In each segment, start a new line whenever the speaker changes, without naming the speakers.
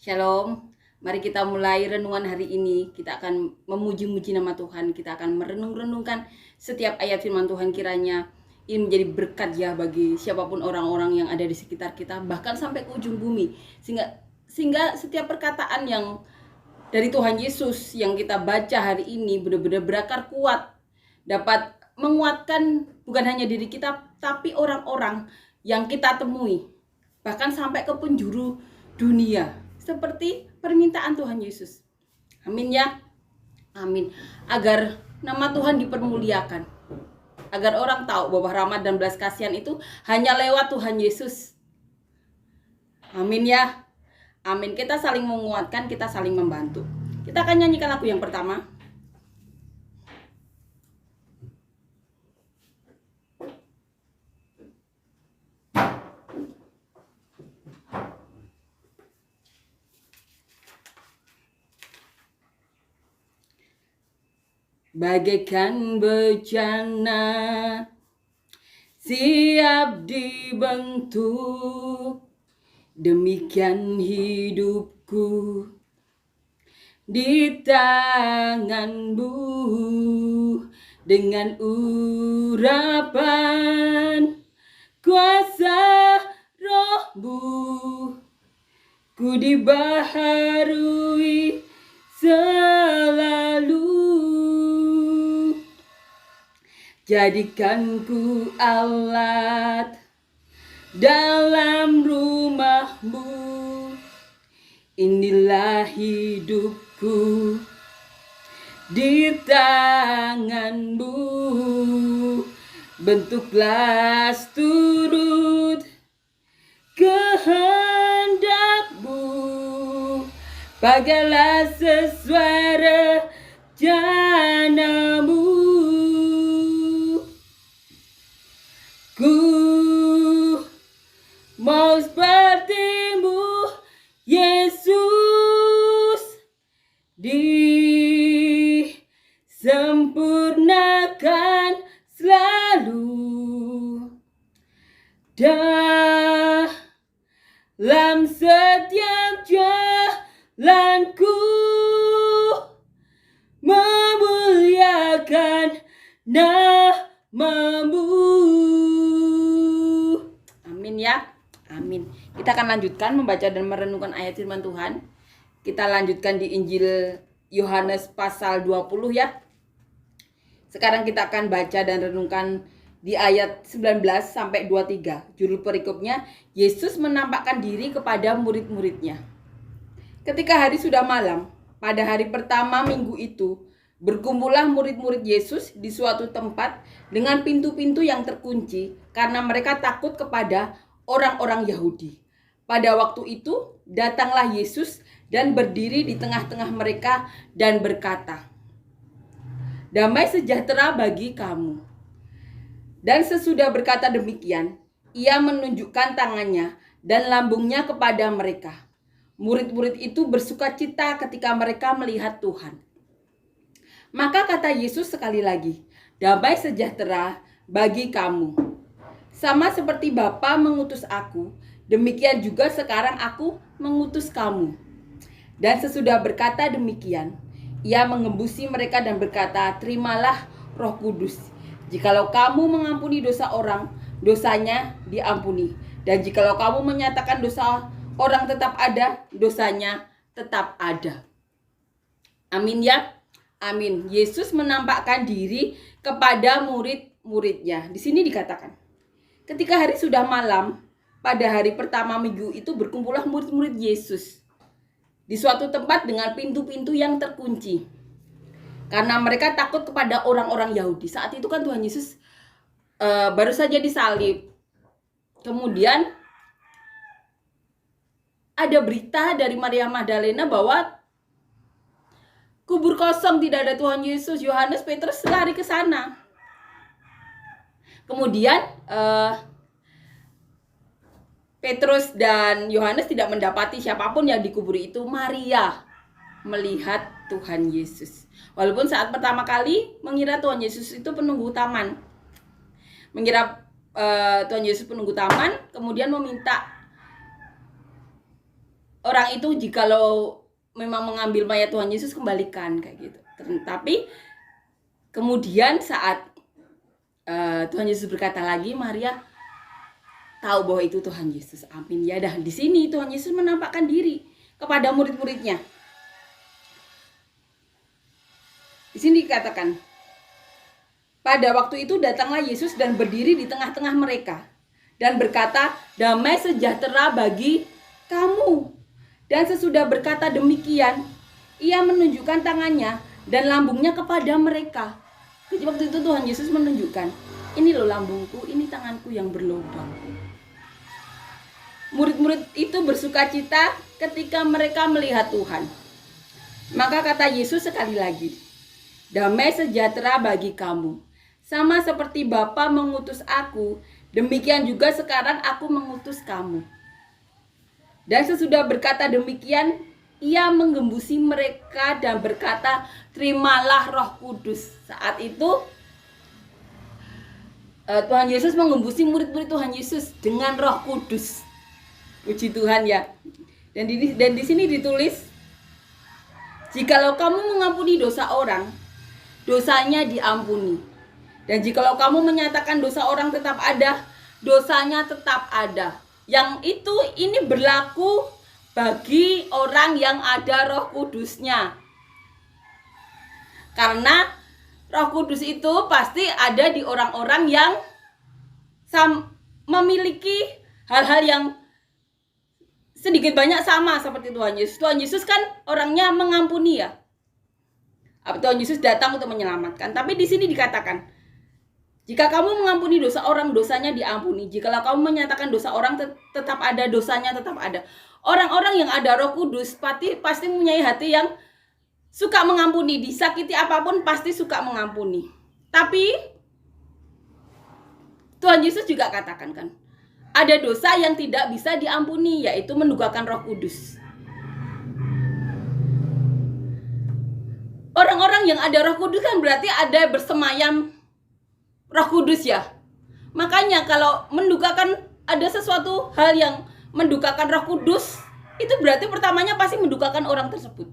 Shalom, mari kita mulai renungan hari ini. Kita akan memuji-muji nama Tuhan. Kita akan merenung-renungkan setiap ayat firman Tuhan, kiranya ini menjadi berkat ya bagi siapapun orang-orang yang ada di sekitar kita, bahkan sampai ke ujung bumi. Sehingga setiap perkataan yang dari Tuhan Yesus yang kita baca hari ini benar-benar berakar kuat, dapat menguatkan bukan hanya diri kita, tapi orang-orang yang kita temui, bahkan sampai ke penjuru dunia, seperti permintaan Tuhan Yesus. Amin ya, amin. Agar nama Tuhan dipermuliakan, agar orang tahu bahwa rahmat dan belas kasihan itu hanya lewat Tuhan Yesus. Amin ya, amin. Kita saling menguatkan, kita saling membantu. Kita akan nyanyikan lagu yang pertama. Bagaikan bejana siap dibentuk, demikian hidupku di tangan-Mu, dengan urapan kuasa Roh-Mu, ku dibaharui selalu. Jadikan ku alat dalam rumah-Mu, inilah hidupku di tangan-Mu, bentuklah turut kehendak-Mu, pagailah sesuai rencana-Mu. Ku mau seperti-Mu, Yesus, disempurnakan selalu dalam setiap jalanku, memuliakan nama-Mu. Amin ya, amin. Kita akan lanjutkan membaca dan merenungkan ayat firman Tuhan. Kita lanjutkan di Injil Yohanes pasal 20 ya. Sekarang kita akan baca dan renungkan di ayat 19 sampai 23. Judul perikopnya, Yesus menampakkan diri kepada murid-muridnya. Ketika hari sudah malam, pada hari pertama minggu itu, berkumpullah murid-murid Yesus di suatu tempat dengan pintu-pintu yang terkunci karena mereka takut kepada orang-orang Yahudi. Pada waktu itu, datanglah Yesus dan berdiri di tengah-tengah mereka dan berkata, "Damai sejahtera bagi kamu." Dan sesudah berkata demikian, ia menunjukkan tangannya dan lambungnya kepada mereka. Murid-murid itu bersukacita ketika mereka melihat Tuhan. Maka kata Yesus sekali lagi, "Damai sejahtera bagi kamu. Sama seperti Bapa mengutus aku, demikian juga sekarang aku mengutus kamu." Dan sesudah berkata demikian, ia mengembusi mereka dan berkata, "Terimalah Roh Kudus. Jikalau kamu mengampuni dosa orang, dosanya diampuni. Dan jikalau kamu menyatakan dosa orang tetap ada, dosanya tetap ada." Amin ya. Amin. Yesus menampakkan diri kepada murid-muridnya. Di sini dikatakan, ketika hari sudah malam, pada hari pertama minggu itu berkumpullah murid-murid Yesus di suatu tempat dengan pintu-pintu yang terkunci. Karena mereka takut kepada orang-orang Yahudi. Saat itu kan Tuhan Yesus baru saja disalib. Kemudian ada berita dari Maria Magdalena bahwa kubur kosong, tidak ada Tuhan Yesus. Yohanes, Petrus lari ke sana. Kemudian Petrus dan Yohanes tidak mendapati siapapun yang dikuburi itu. Maria melihat Tuhan Yesus. Walaupun saat pertama kali mengira Tuhan Yesus itu penunggu taman. Tuhan Yesus penunggu taman, kemudian meminta orang itu jikalau memang mengambil mayat Tuhan Yesus, kembalikan kayak gitu. Tapi kemudian saat Tuhan Yesus berkata lagi, Maria tahu bahwa itu Tuhan Yesus. Amin ya. Dah di sini Tuhan Yesus menampakkan diri kepada murid-muridnya. Di sini dikatakan, pada waktu itu datanglah Yesus dan berdiri di tengah-tengah mereka dan berkata, damai sejahtera bagi kamu. Dan sesudah berkata demikian, ia menunjukkan tangannya dan lambungnya kepada mereka. Jadi waktu itu Tuhan Yesus menunjukkan, ini loh lambungku, ini tanganku yang berlubang. Murid-murid itu bersukacita ketika mereka melihat Tuhan. Maka kata Yesus sekali lagi, damai sejahtera bagi kamu. Sama seperti Bapa mengutus aku, demikian juga sekarang aku mengutus kamu. Dan sesudah berkata demikian, ia menggembusi mereka dan berkata, terimalah Roh Kudus. Saat itu Tuhan Yesus menggembusi murid-murid Tuhan Yesus dengan Roh Kudus. Puji Tuhan ya. Dan di sini ditulis, jikalau kamu mengampuni dosa orang, dosanya diampuni. Dan jikalau kamu menyatakan dosa orang tetap ada, dosanya tetap ada. Yang itu ini berlaku bagi orang yang ada Roh Kudusnya. Karena Roh Kudus itu pasti ada di orang-orang yang memiliki hal-hal yang sedikit banyak sama seperti Tuhan Yesus. Tuhan Yesus kan orangnya mengampuni ya. Tuhan Yesus datang untuk menyelamatkan. Tapi di sini dikatakan, jika kamu mengampuni dosa orang, dosanya diampuni. Jikalau kamu menyatakan dosa orang tetap ada, dosanya tetap ada. Orang-orang yang ada Roh Kudus pasti mempunyai hati yang suka mengampuni. Disakiti apapun pasti suka mengampuni. Tapi Tuhan Yesus juga katakan kan, ada dosa yang tidak bisa diampuni, yaitu mendukakan Roh Kudus. Orang-orang yang ada Roh Kudus kan berarti ada bersemayam Roh Kudus ya. Makanya kalau mendukakan ada sesuatu hal yang mendukakan Roh Kudus, itu berarti pertamanya pasti mendukakan orang tersebut.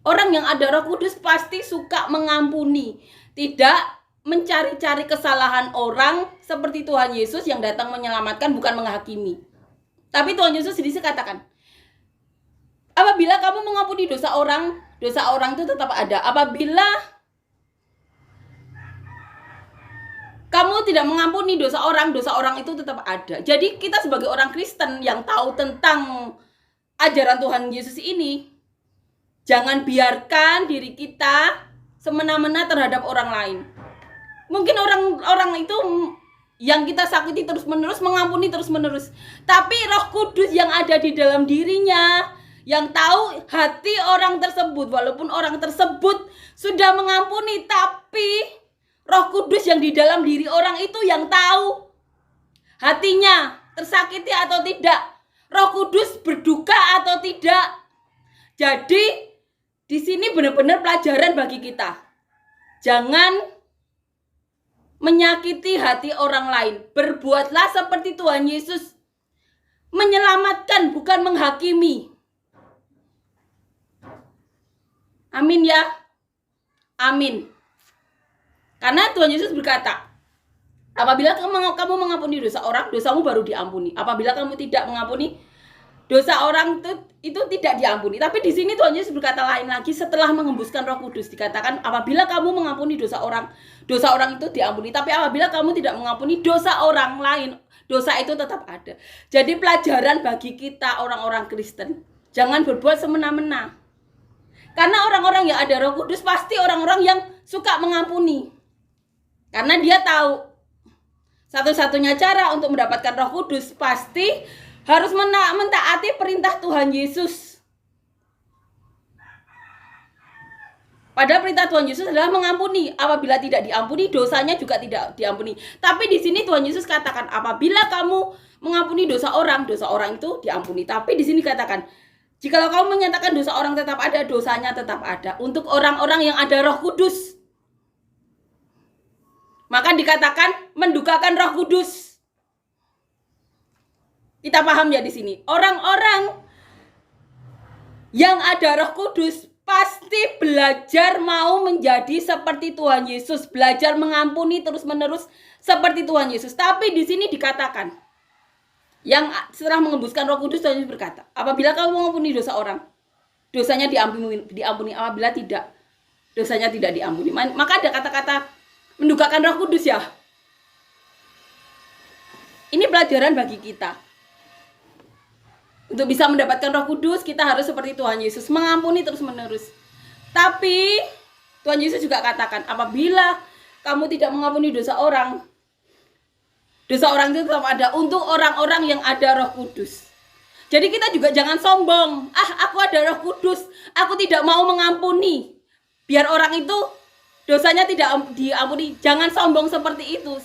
Orang yang ada Roh Kudus pasti suka mengampuni, tidak mencari-cari kesalahan orang seperti Tuhan Yesus yang datang menyelamatkan, bukan menghakimi. Tapi Tuhan Yesus sendiri katakan, apabila kamu mengampuni dosa orang itu tetap ada. Apabila kamu tidak mengampuni dosa orang itu tetap ada. Jadi kita sebagai orang Kristen yang tahu tentang ajaran Tuhan Yesus ini, jangan biarkan diri kita semena-mena terhadap orang lain. Mungkin orang itu yang kita sakiti terus-menerus, mengampuni terus-menerus. Tapi Roh Kudus yang ada di dalam dirinya, yang tahu hati orang tersebut, walaupun orang tersebut sudah mengampuni, tapi Roh Kudus yang di dalam diri orang itu yang tahu hatinya tersakiti atau tidak, Roh Kudus berduka atau tidak. Jadi di sini benar-benar pelajaran bagi kita. Jangan menyakiti hati orang lain. Berbuatlah seperti Tuhan Yesus, menyelamatkan bukan menghakimi. Amin ya. Amin. Karena Tuhan Yesus berkata, apabila kamu mengampuni dosa orang, dosamu baru diampuni. Apabila kamu tidak mengampuni dosa orang itu tidak diampuni. Tapi di sini Tuhan Yesus berkata lain lagi setelah mengembuskan Roh Kudus. Dikatakan apabila kamu mengampuni dosa orang itu diampuni. Tapi apabila kamu tidak mengampuni dosa orang lain, dosa itu tetap ada. Jadi pelajaran bagi kita orang-orang Kristen, jangan berbuat semena-mena. Karena orang-orang yang ada Roh Kudus pasti orang-orang yang suka mengampuni. Karena dia tahu satu-satunya cara untuk mendapatkan Roh Kudus pasti harus mentaati perintah Tuhan Yesus. Padahal perintah Tuhan Yesus adalah mengampuni. Apabila tidak diampuni, dosanya juga tidak diampuni. Tapi di sini Tuhan Yesus katakan, apabila kamu mengampuni dosa orang itu diampuni. Tapi di sini katakan, jikalau kamu menyatakan dosa orang tetap ada, dosanya tetap ada. Untuk orang-orang yang ada Roh Kudus, maka dikatakan mendukakan Roh Kudus. Kita paham ya di sini. Orang-orang Yang ada Roh Kudus pasti belajar mau menjadi seperti Tuhan Yesus, belajar mengampuni terus-menerus seperti Tuhan Yesus. Tapi di sini dikatakan, yang setelah mengembuskan Roh Kudus, Tuhan Yesus berkata, apabila kamu mengampuni dosa orang, dosanya diampuni. Apabila tidak, dosanya tidak diampuni. Maka ada kata-kata mendukakan Roh Kudus ya. Ini pelajaran bagi kita. Untuk bisa mendapatkan Roh Kudus, kita harus seperti Tuhan Yesus, mengampuni terus-menerus. Tapi Tuhan Yesus juga katakan, apabila kamu tidak mengampuni dosa orang itu tetap ada untuk orang-orang yang ada Roh Kudus. Jadi kita juga jangan sombong. Aku ada Roh Kudus, aku tidak mau mengampuni. Biar orang itu dosanya tidak diampuni. Jangan sombong seperti itu.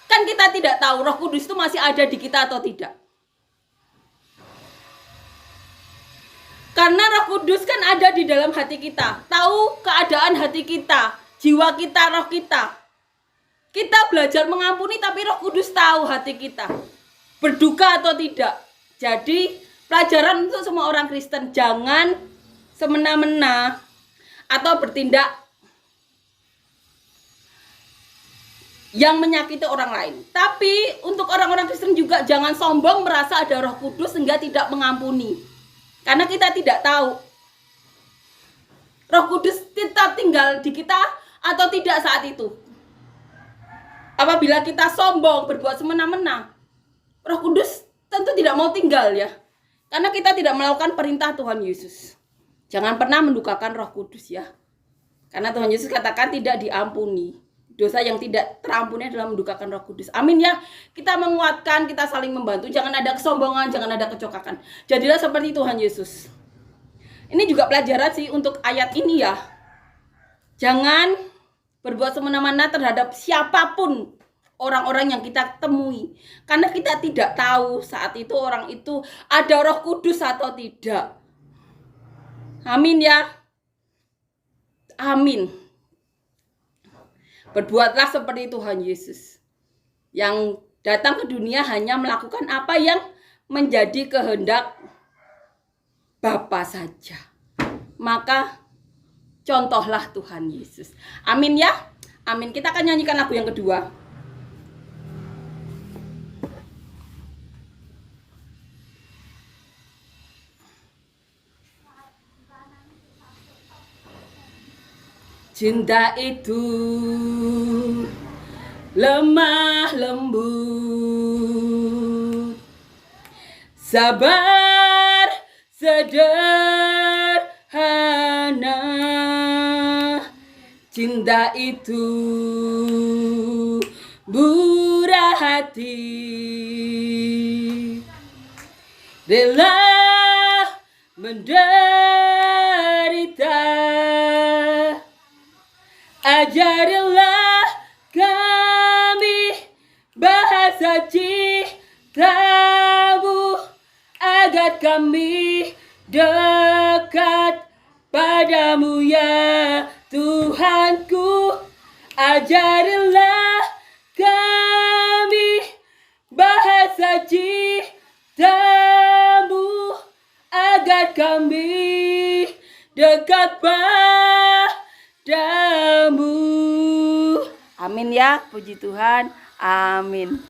Kan kita tidak tahu Roh Kudus itu masih ada di kita atau tidak. Karena Roh Kudus kan ada di dalam hati kita. Tahu keadaan hati kita, jiwa kita, roh kita. Kita belajar mengampuni tapi Roh Kudus tahu hati kita. Berduka atau tidak. Jadi pelajaran untuk semua orang Kristen. Jangan semena-mena atau bertindak yang menyakiti orang lain. Tapi untuk orang-orang Kristen juga jangan sombong merasa ada Roh Kudus sehingga tidak mengampuni. Karena kita tidak tahu Roh Kudus tetap tinggal di kita atau tidak saat itu. Apabila kita sombong, berbuat semena-mena, Roh Kudus tentu tidak mau tinggal ya. Karena kita tidak melakukan perintah Tuhan Yesus. Jangan pernah mendukakan Roh Kudus ya. Karena Tuhan Yesus katakan tidak diampuni. Dosa yang tidak terampuni adalah mendukakan Roh Kudus. Amin ya. Kita menguatkan, kita saling membantu. Jangan ada kesombongan, jangan ada kecokakan. Jadilah seperti Tuhan Yesus. Ini juga pelajaran sih untuk ayat ini ya. Jangan berbuat semena-mena terhadap siapapun orang-orang yang kita temui. Karena kita tidak tahu saat itu orang itu ada Roh Kudus atau tidak. Amin ya. Amin. Berbuatlah seperti Tuhan Yesus yang datang ke dunia hanya melakukan apa yang menjadi kehendak Bapa saja. Maka contohlah Tuhan Yesus. Amin ya. Amin. Kita akan nyanyikan lagu yang kedua. Cinta itu lemah lembut, sabar sederhana. Cinta itu murah hati, rela menderita. Ajarilah kami bahasa cintamu agar kami dekat padamu ya Tuhanku. Ajarilah kami bahasa cintamu agar kami dekat padamu. Amin ya, puji Tuhan. Amin.